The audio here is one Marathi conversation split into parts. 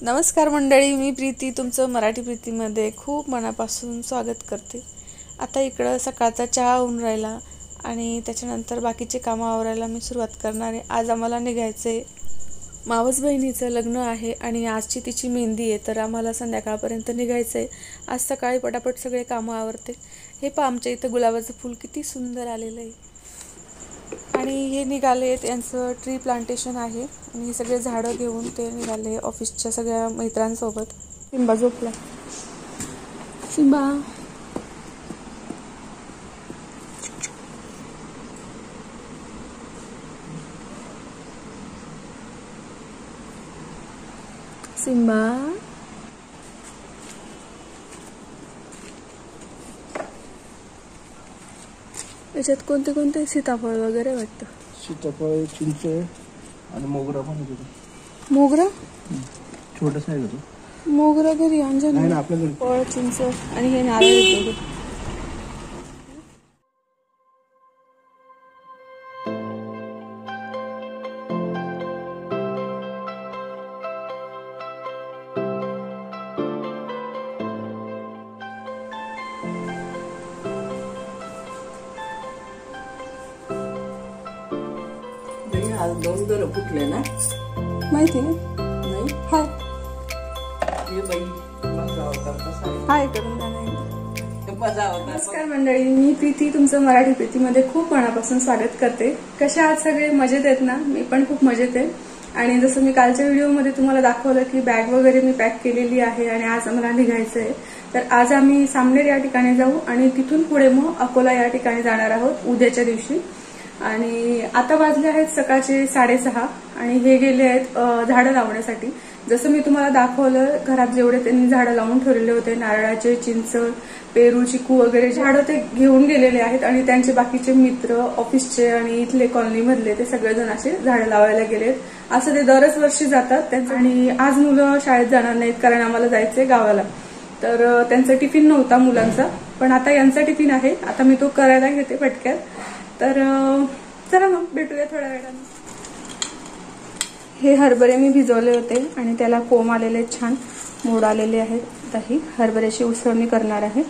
नमस्कार मंडळी, मी प्रीती तुमचं मराठी प्रीतीमध्ये खूप मनापासून स्वागत करते। आता इकडं सकाळचा चहा होऊन राहिला आणि त्याच्यानंतर बाकीचे कामं आवरायला मी सुरुवात करणार आहे। आज आम्हाला निघायचे, मावस बहिणीचं लग्न आहे आणि आजची तिची मेहंदी आहे, तर आम्हाला संध्याकाळपर्यंत निघायचंय। आज सकाळी पटापट सगळे कामं आवरते। हे पहा, आमच्या इथं गुलाबाचं फूल किती सुंदर आलेलं आहे आणि हे निघाले, यांचं ट्री प्लांटेशन आहे आणि हे सगळे झाडं घेऊन ते निघाले ऑफिसच्या सगळ्या मित्रांसोबत। सिंबा झोपला। सिंबा सिंबा याच्यात कोणते कोणते सीताफळ वगैरे वाटतं। सीताफळ, चिंच आणि मोगरा पण होतो। मोगरा छोटासा आहे तो मोगरा घरी अंजन नाही ना आपल्याकडे। फळ, चिंच आणि हे नारळ होते। आज दोन दर फुटले ना, माहिती आहे नाही हाय हे बाई माझा अवतार कसा आहे, हाय करून द्या। ते माझा अवतार नमस्कार मंडळी, मी प्रीती तुमचं मराठी प्रीतीमध्ये खूप मनापासून स्वागत करते। कशा आहात सगळे? मजेत आहेत ना? मी पण खूप मजेत आहे। आणि जसं मी कालच्या व्हिडिओमध्ये तुम्हाला दाखवलं की बॅग वगैरे मी पॅक केलेली आहे आणि आज आम्हाला निघायचं आहे। तर आज आम्ही सामनेर या ठिकाणी जाऊ आणि तिथून पुढे मग अकोला या ठिकाणी जाणार आहोत उद्याच्या दिवशी। आणि आता वाजले आहेत सकाळचे 6:30 आणि हे गेले आहेत झाडं लावण्यासाठी। जसं मी तुम्हाला दाखवलं, घरात जेवढे त्यांनी झाडं लावून ठेवलेले होते, नारळाचे, चिंच, पेरू, चिकू वगैरे झाडं ते घेऊन गेलेले आहेत आणि त्यांचे बाकीचे मित्र, ऑफिसचे आणि इथले कॉलनी मधले ते सगळेजण असे झाडं लावायला गेलेत। असं ते दरच वर्षी जातात त्यांचं। आणि आज मुलं शाळेत जाणार नाहीत कारण आम्हाला जायचंय गावाला, तर त्यांचा टिफिन नव्हता मुलांचा, पण आता यांचा टिफिन आहे। आता मी तो करायला घेते पटक्यात। तर चला मग भेटूया थोड्या वेळाने। हे हरभरे मी भिजवले होते आणि त्याला कोंब आलेले, छान मोड आलेले आहेत। आता ही हरभऱ्याची उसळ मी करणार आहे।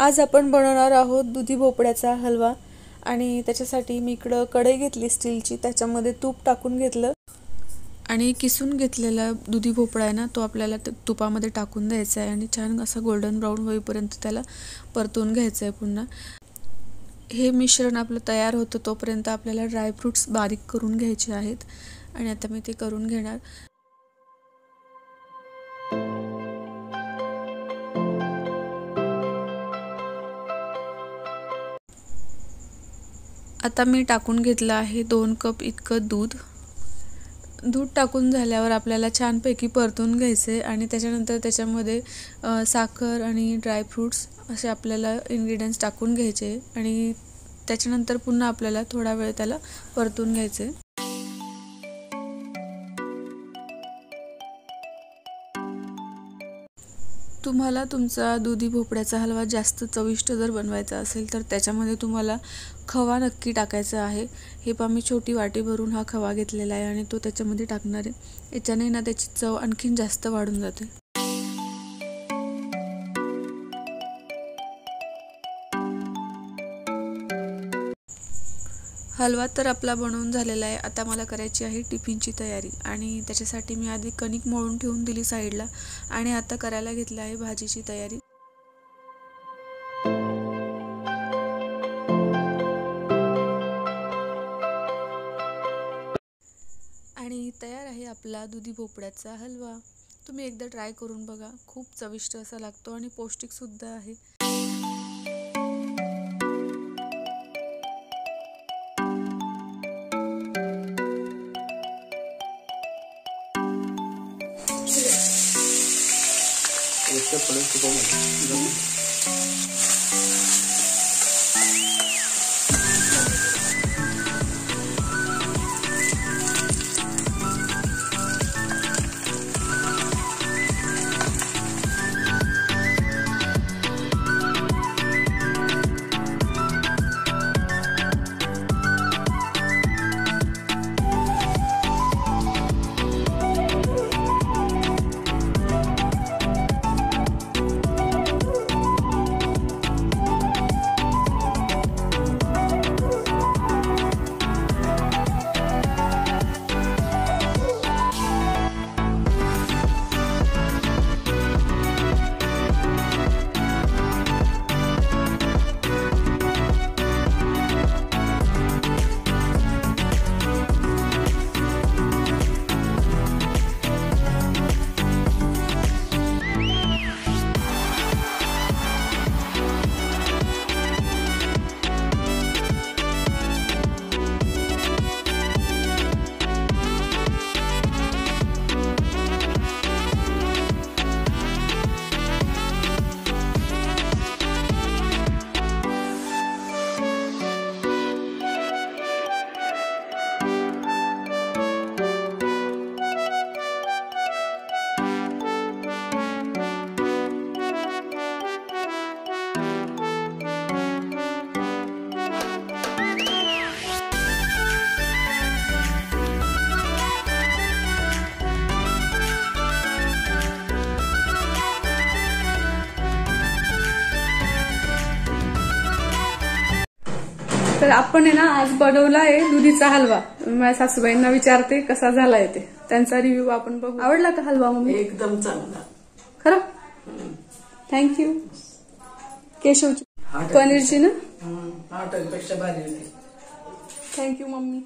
आज आपण बनवणार आहोत दुधी भोपळ्याचा हलवा आणि त्याच्यासाठी मी इकडं कढई घेतली स्टीलची, त्याच्यामध्ये तूप टाकून घेतलं आणि किसून घेतलेला दुधी भोपळा आहे ना, तो आपल्याला तुपामध्ये टाकून द्यायचा आहे आणि छान असा गोल्डन ब्राऊन होईपर्यंत त्याला परतून घ्यायचं आहे। पुन्हा हे मिश्रण आपलं तयार होतं तोपर्यंत आपल्याला ड्रायफ्रुट्स बारीक करून घ्यायचे आहेत आणि आता मी ते करून घेणार। आता मी टाकून घेतलं आहे 2 कप इतकं दूध। दूध टाकून झाल्यावर आपल्याला छानपैकी परतून घ्यायचे आणि त्याच्यानंतर त्याच्यामध्ये साखर आणि ड्रायफ्रुट्स असे आपल्याला इन्ग्रेडियंट्स टाकून घ्यायचे आणि त्याच्यानंतर पुन्हा आपल्याला थोडा वेळ त्याला परतून घ्यायचे। तुम्हाला तुमचा दुधी भोपळ्याचा हलवा जास्त चविष्ट जर बनवायचा असेल तर त्याच्यामध्ये तुम्हाला खवा नक्की टाकायचा आहे। हे पहा, मी छोटी वाटी भरून हा खवा घेतलेला आहे आणि तो त्याच्यामध्ये टाकणार आहे। याच्याने ना त्याची चव आणखीन जास्त वाढून जाते। हलवा तर आपला बनवून झालेला आहे। आता मला करायची आहे टिफिनची तयारी आणि त्याच्यासाठी मी आधी कणिक मळून ठेवून दिली साईडला आणि आता करायला घेतलं आहे भाजीची तयारी। आणि तयार आहे आपला दुधी भोपळ्याचा हलवा। तुम्ही एकदा ट्राय करून बघा, खूप चविष्ट असा लागतो आणि पौष्टिक सुद्धा आहे। चप्पल शिकव तर आपण आहे ना आज बनवला आहे दुधीचा हलवा. माझ्या सासूबाईंना विचारते कसा झालाय ते, त्यांचा रिव्ह्यू आपण बघू. आवडला का हलवा मम्मी? एकदम चांगला. खरं? थँक्यू. केशवची पनीरची ना? हॉटेलपेक्षा भारी होती. Thank you mummy.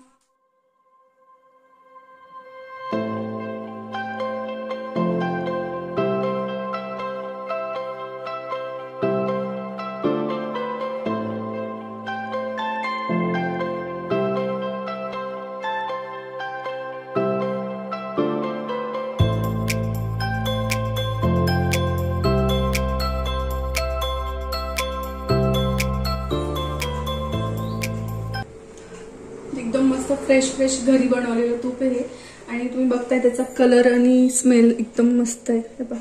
एकदम मस्त फ्रेश फ्रेश घरी बनवलेलं तूप आहे आणि तुम्ही बघताय त्याचा कलर आणि स्मेल एकदम मस्त आहे. हे बघा,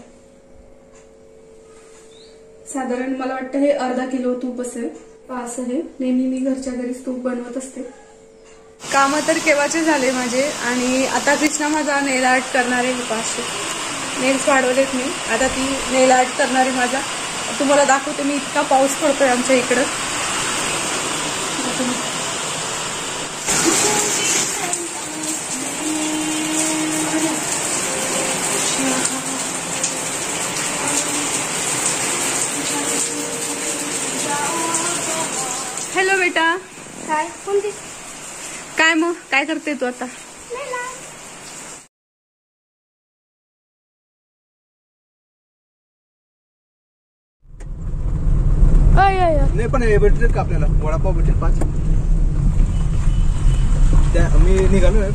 साधारण मला वाटतं हे अर्धा किलो तूप असेल. असं हे नेहमी मी घरच्या घरीच तूप बनवत असते. काम तर केव्हाचे झाले माझे आणि आता कृष्णा माझा नेल आर्ट करणार आहे. 500 नेल्स वाढवलेत मी. आता ती नेल आर्ट करणार आहे माझा. तुम्हाला दाखवते मी. इतका पाऊस पडतोय आमच्या इकडं. हॅलो बेटा. काय कोणती? काय मग काय करते तू आता? नाही पण हे भेटतील का आपल्याला? वडापाव भेटेल 5. त्या मी निघालोय.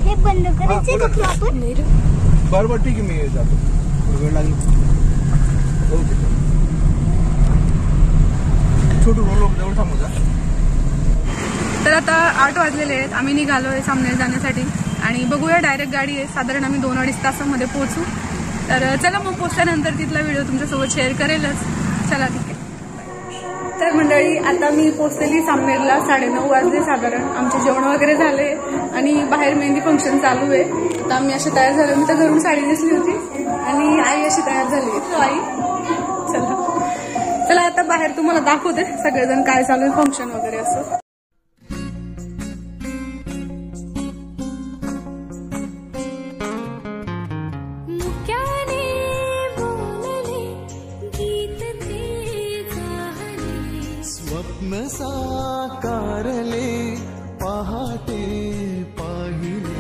हे बंद करायचे का आपण? बरोबर ठीक आहे, मी जातो. वेळ लागेल. ओके. छोटू रोल जवळ थांबू जा. तर आता 8 वाजलेले आहेत. आम्ही निघालोय सामने जाण्यासाठी आणि बघूया डायरेक्ट गाडी आहे. साधारण आम्ही 2-2.5 तासामध्ये पोहोचू. तर चला मग पोहोचल्यानंतर तिथला व्हिडिओ तुमच्यासोबत शेअर करेलच. चला ठीक आहे. तर मंडळी आता मी पोहोचलेली सामनेरला. 9:30 वाजले साधारण. आमचे जेवण वगैरे झाले आणि बाहेर मेहंदी फंक्शन चालू आहे. तर आम्ही अशी तयार झालो. मी तर घरून साडी नेसली होती आणि आई अशी तयार झाली. आई चला चला आता बाहेर तुम्हाला दाखवते सगळेजण काय चालू आहे फंक्शन वगैरे असं. स्वप्न साकारले पहाटे पाहिले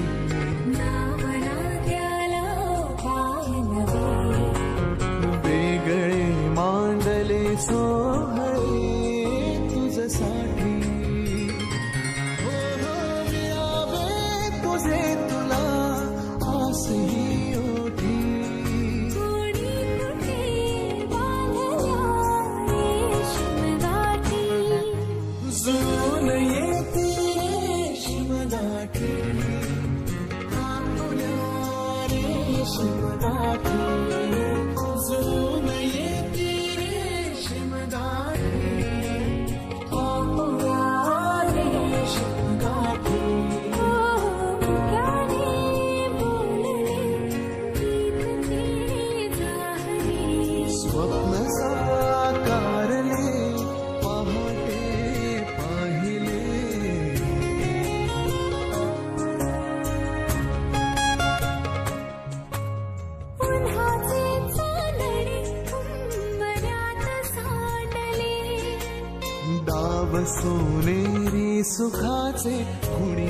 वेगळे मांडले सोहळे तुझसाठी. तुझे तुला आसही ओठी येते रेशीम गाठी रेशीम गाठी जुळून येते रेशीम गाठी रेशीम गाठी स्वप्न साकारले पहाटे पाहिले उन्हाचे चांदणे उंबऱ्यात सांडले डाव सोनेरी सुखाचे कुणी